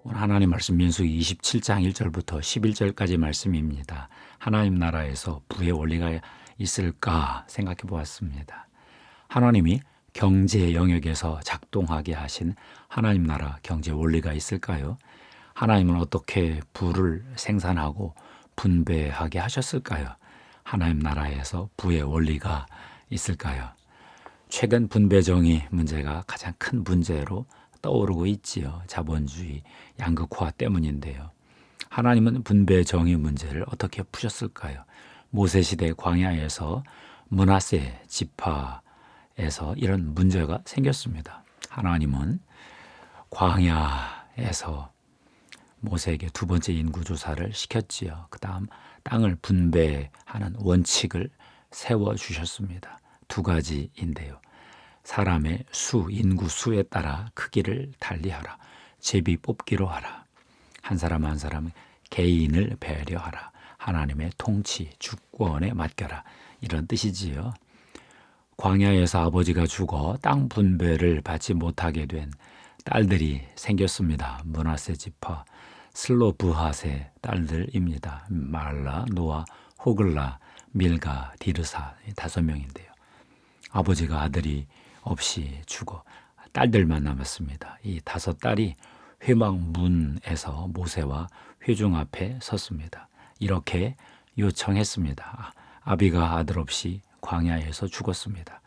오늘 하나님 말씀 민수기 27장 1절부터 11절까지 말씀입니다. 하나님 나라에서 부의 원리가 있을까 생각해 보았습니다. 하나님이 경제 영역에서 작동하게 하신 하나님 나라 경제 원리가 있을까요? 하나님은 어떻게 부를 생산하고 분배하게 하셨을까요? 하나님 나라에서 부의 원리가 있을까요? 최근 분배정의 문제가 가장 큰 문제로 떠오르고 있지요. 자본주의 양극화 때문인데요. 하나님은 분배정의 문제를 어떻게 푸셨을까요? 모세시대 광야에서 므낫세 지파에서 이런 문제가 생겼습니다. 하나님은 광야에서 모세에게 두 번째 인구조사를 시켰지요. 그 다음 땅을 분배하는 원칙을 세워주셨습니다. 두 가지인데요. 사람의 수, 인구 수에 따라 크기를 달리하라. 제비 뽑기로 하라. 한 사람 한 사람 개인을 배려하라. 하나님의 통치, 주권에 맡겨라. 이런 뜻이지요. 광야에서 아버지가 죽어 땅 분배를 받지 못하게 된 딸들이 생겼습니다. 므낫세 지파, 슬로브핫의 딸들입니다. 말라, 노아, 호글라, 밀가, 디르사 5명인데요. 아버지가 아들이 없이 죽어 딸들만 남았습니다. 이 5딸이 회막문에서 모세와 회중 앞에 섰습니다. 이렇게 요청했습니다. 아비가 아들 없이 광야에서 죽었습니다.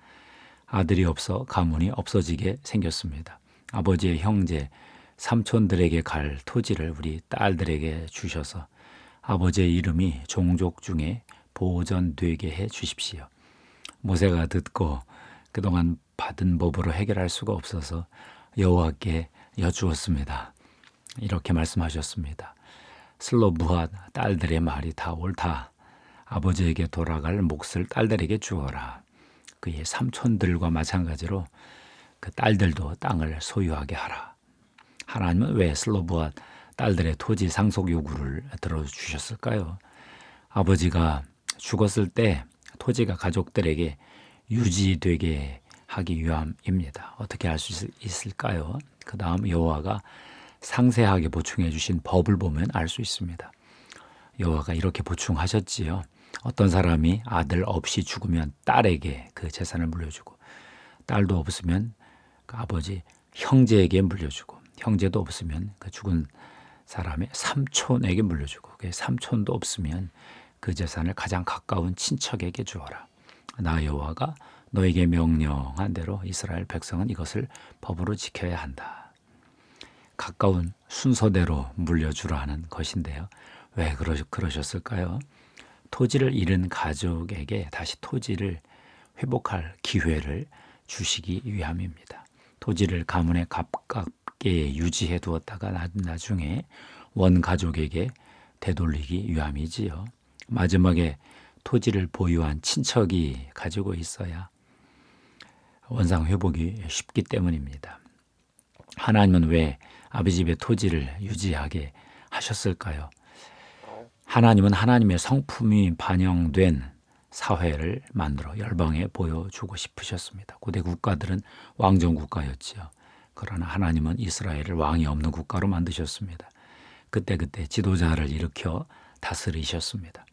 아들이 없어 가문이 없어지게 생겼습니다. 아버지의 형제, 삼촌들에게 갈 토지를 우리 딸들에게 주셔서 아버지의 이름이 종족 중에 보존되게 해 주십시오. 모세가 듣고 그동안 받은 법으로 해결할 수가 없어서 여호와께 여쭈었습니다. 이렇게 말씀하셨습니다. 슬로브핫 딸들의 말이 다 옳다. 아버지에게 돌아갈 몫을 딸들에게 주어라. 그의 삼촌들과 마찬가지로 그 딸들도 땅을 소유하게 하라. 하나님은 왜 슬로브핫 딸들의 토지 상속 요구를 들어주셨을까요? 아버지가 죽었을 때 토지가 가족들에게 유지되게 하기 위함입니다. 어떻게 할 수 있을까요? 그 다음 여호와가 상세하게 보충해 주신 법을 보면 알 수 있습니다. 여호와가 이렇게 보충하셨지요. 어떤 사람이 아들 없이 죽으면 딸에게 그 재산을 물려주고 딸도 없으면 그 아버지 형제에게 물려주고 형제도 없으면 그 죽은 사람의 삼촌에게 물려주고 그 삼촌도 없으면 그 재산을 가장 가까운 친척에게 주어라. 나 여호와가 너에게 명령한 대로 이스라엘 백성은 이것을 법으로 지켜야 한다. 가까운 순서대로 물려주라 하는 것인데요. 왜 그러셨을까요? 토지를 잃은 가족에게 다시 토지를 회복할 기회를 주시기 위함입니다. 토지를 가문에 가깝게 유지해 두었다가 나중에 원 가족에게 되돌리기 위함이지요. 마지막에 토지를 보유한 친척이 가지고 있어야 원상 회복이 쉽기 때문입니다. 하나님은 왜 아버지 집의 토지를 유지하게 하셨을까요? 하나님은 하나님의 성품이 반영된 사회를 만들어 열방에 보여주고 싶으셨습니다. 고대 국가들은 왕정 국가였지요. 그러나 하나님은 이스라엘을 왕이 없는 국가로 만드셨습니다. 그때그때 지도자를 일으켜 다스리셨습니다.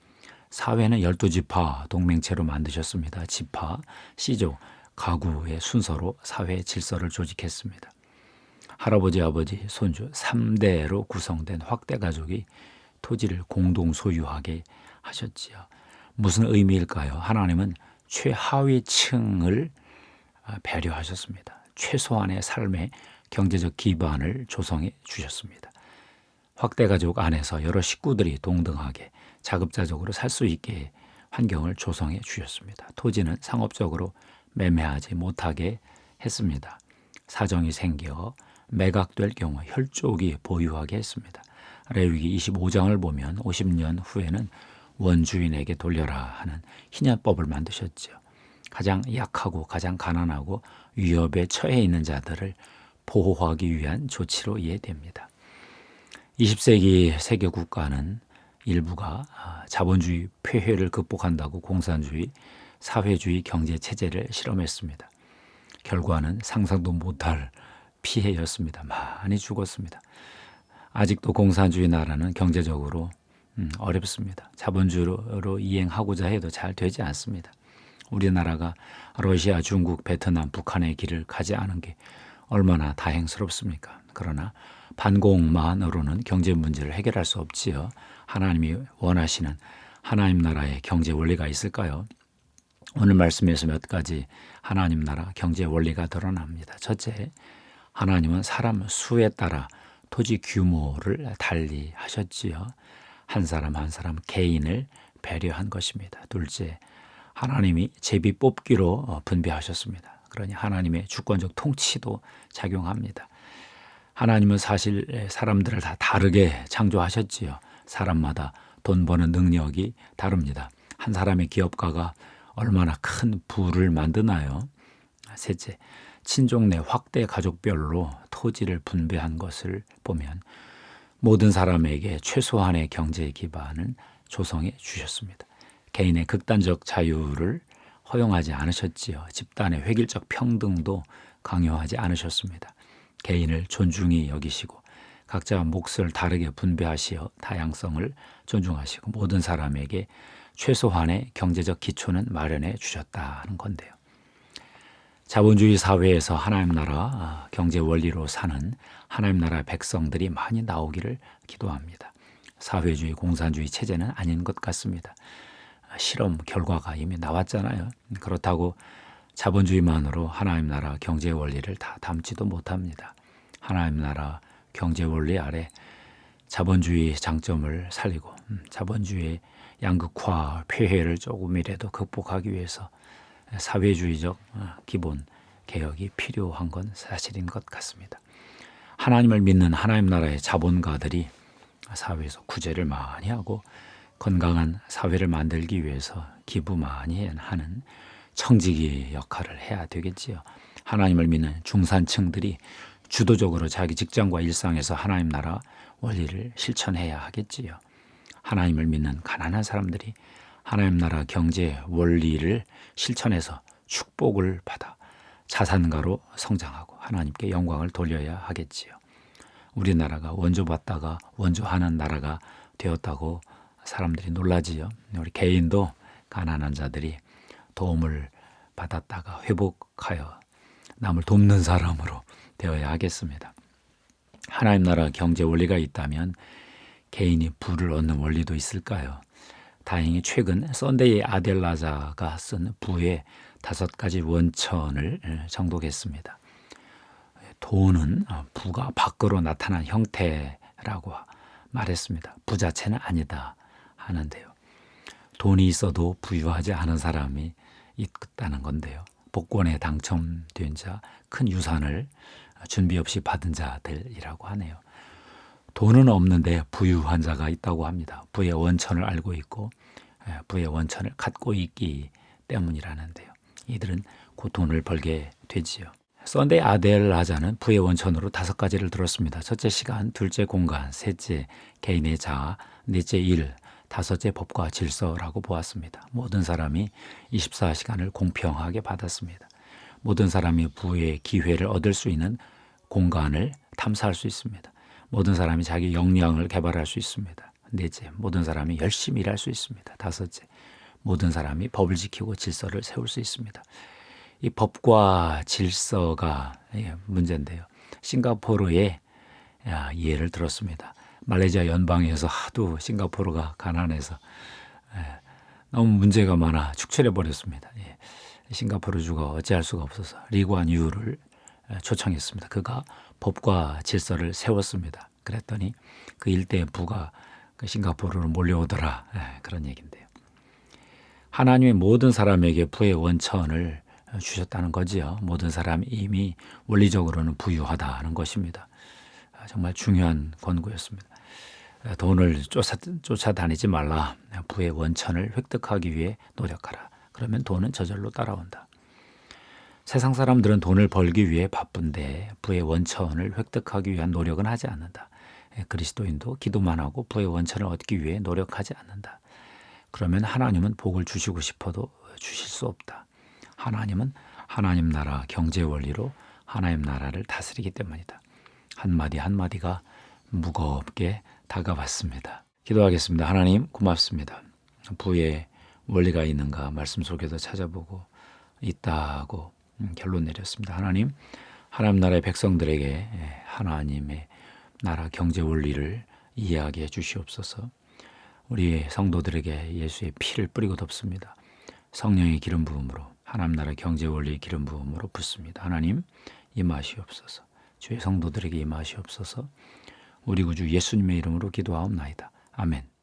사회는 12지파 동맹체로 만드셨습니다. 지파, 씨족, 가구의 순서로 사회 질서를 조직했습니다. 할아버지, 아버지, 손주 3대로 구성된 확대 가족이 토지를 공동 소유하게 하셨지요. 무슨 의미일까요? 하나님은 최하위층을 배려하셨습니다. 최소한의 삶의 경제적 기반을 조성해 주셨습니다. 확대 가족 안에서 여러 식구들이 동등하게 자급자족으로 살 수 있게 환경을 조성해 주셨습니다. 토지는 상업적으로 매매하지 못하게 했습니다. 사정이 생겨 매각될 경우 혈족이 보유하게 했습니다. 레위기 25장을 보면 50년 후에는 원주인에게 돌려라 하는 희년법을 만드셨죠. 가장 약하고 가장 가난하고 위협에 처해 있는 자들을 보호하기 위한 조치로 이해됩니다. 20세기 세계 국가는 일부가 자본주의 폐해를 극복한다고 공산주의, 사회주의 경제 체제를 실험했습니다. 결과는 상상도 못할 피해였습니다. 많이 죽었습니다. 아직도 공산주의 나라는 경제적으로 어렵습니다. 자본주의로 이행하고자 해도 잘 되지 않습니다. 우리나라가 러시아, 중국, 베트남, 북한의 길을 가지 않은 게 얼마나 다행스럽습니까? 그러나 반공만으로는 경제 문제를 해결할 수 없지요. 하나님이 원하시는 하나님 나라의 경제 원리가 있을까요? 오늘 말씀에서 몇 가지 하나님 나라 경제 원리가 드러납니다. 첫째, 하나님은 사람 수에 따라 토지 규모를 달리 하셨지요. 한 사람 한 사람 개인을 배려한 것입니다. 둘째, 하나님이 제비 뽑기로 분배하셨습니다. 그러니 하나님의 주권적 통치도 작용합니다. 하나님은 사실 사람들을 다 다르게 창조하셨지요. 사람마다 돈 버는 능력이 다릅니다. 한 사람의 기업가가 얼마나 큰 부를 만드나요? 셋째, 친족 내 확대 가족별로 토지를 분배한 것을 보면 모든 사람에게 최소한의 경제 기반을 조성해 주셨습니다. 개인의 극단적 자유를 허용하지 않으셨지요. 집단의 획일적 평등도 강요하지 않으셨습니다. 개인을 존중히 여기시고 각자 몫을 다르게 분배하시어 다양성을 존중하시고 모든 사람에게 최소한의 경제적 기초는 마련해 주셨다는 건데요. 자본주의 사회에서 하나님 나라 경제 원리로 사는 하나님 나라 백성들이 많이 나오기를 기도합니다. 사회주의 공산주의 체제는 아닌 것 같습니다. 실험 결과가 이미 나왔잖아요. 그렇다고 자본주의만으로 하나님 나라 경제 원리를 다 담지도 못합니다. 하나님 나라 경제 원리 아래 자본주의 장점을 살리고 자본주의의 양극화 폐해를 조금이라도 극복하기 위해서 사회주의적 기본 개혁이 필요한 건 사실인 것 같습니다. 하나님을 믿는 하나님 나라의 자본가들이 사회에서 구제를 많이 하고 건강한 사회를 만들기 위해서 기부 많이 하는 청지기 역할을 해야 되겠지요. 하나님을 믿는 중산층들이 주도적으로 자기 직장과 일상에서 하나님 나라 원리를 실천해야 하겠지요. 하나님을 믿는 가난한 사람들이 하나님 나라 경제 원리를 실천해서 축복을 받아 자산가로 성장하고 하나님께 영광을 돌려야 하겠지요. 우리나라가 원조받다가 원조하는 나라가 되었다고 사람들이 놀라지요. 우리 개인도 가난한 자들이 도움을 받았다가 회복하여 남을 돕는 사람으로 되어야 하겠습니다. 하나님 나라 경제 원리가 있다면 개인이 부를 얻는 원리도 있을까요? 다행히 최근 썬데이 아델라자가 쓴 부의 5가지 원천을 정독했습니다. 돈은 부가 밖으로 나타난 형태라고 말했습니다. 부 자체는 아니다 하는데요. 돈이 있어도 부유하지 않은 사람이 있다는 건데요. 복권에 당첨된 자, 큰 유산을 준비 없이 받은 자들이라고 하네요. 돈은 없는데 부유한 자가 있다고 합니다. 부의 원천을 알고 있고 부의 원천을 갖고 있기 때문이라는데요. 이들은 곧 돈을 벌게 되지요. 썬데이 아델라자는 부의 원천으로 5가지를 들었습니다. 첫째 시간, 둘째 공간, 셋째 개인의 자아, 넷째 일, 다섯째 법과 질서라고 보았습니다. 모든 사람이 24시간을 공평하게 받았습니다. 모든 사람이 부의 기회를 얻을 수 있는 공간을 탐사할 수 있습니다. 모든 사람이 자기 역량을 개발할 수 있습니다. 넷째, 모든 사람이 열심히 일할 수 있습니다. 다섯째, 모든 사람이 법을 지키고 질서를 세울 수 있습니다. 이 법과 질서가 문제인데요. 싱가포르의 예를 들었습니다. 말레이시아 연방에서 하도 싱가포르가 가난해서 너무 문제가 많아 축출해 버렸습니다. 싱가포르주가 어찌할 수가 없어서 리구안 유를 초청했습니다. 그가 법과 질서를 세웠습니다. 그랬더니 그 일대의 부가 싱가포르로 몰려오더라. 그런 얘기인데요. 하나님의 모든 사람에게 부의 원천을 주셨다는 거지요. 모든 사람이 이미 원리적으로는 부유하다는 것입니다. 정말 중요한 권고였습니다. 돈을 쫓아다니지 말라. 부의 원천을 획득하기 위해 노력하라. 그러면 돈은 저절로 따라온다. 세상 사람들은 돈을 벌기 위해 바쁜데 부의 원천을 획득하기 위한 노력은 하지 않는다. 그리스도인도 기도만 하고 부의 원천을 얻기 위해 노력하지 않는다. 그러면 하나님은 복을 주시고 싶어도 주실 수 없다. 하나님은 하나님 나라 경제 원리로 하나님 나라를 다스리기 때문이다. 한마디 한마디가 무겁게 다가왔습니다. 기도하겠습니다. 하나님 고맙습니다. 부의 원리가 있는가 말씀 속에서 찾아보고 있다고 결론 내렸습니다. 하나님 나라의 백성들에게 하나님의 나라 경제 원리를 이해하게 해 주시옵소서. 우리 성도들에게 예수의 피를 뿌리고 덮습니다. 성령의 기름 부음으로 하나님 나라 경제 원리의 기름 부음으로 붓습니다. 하나님 임하시옵소서. 주의 성도들에게 임하시옵소서. 우리 구주 예수님의 이름으로 기도하옵나이다. 아멘.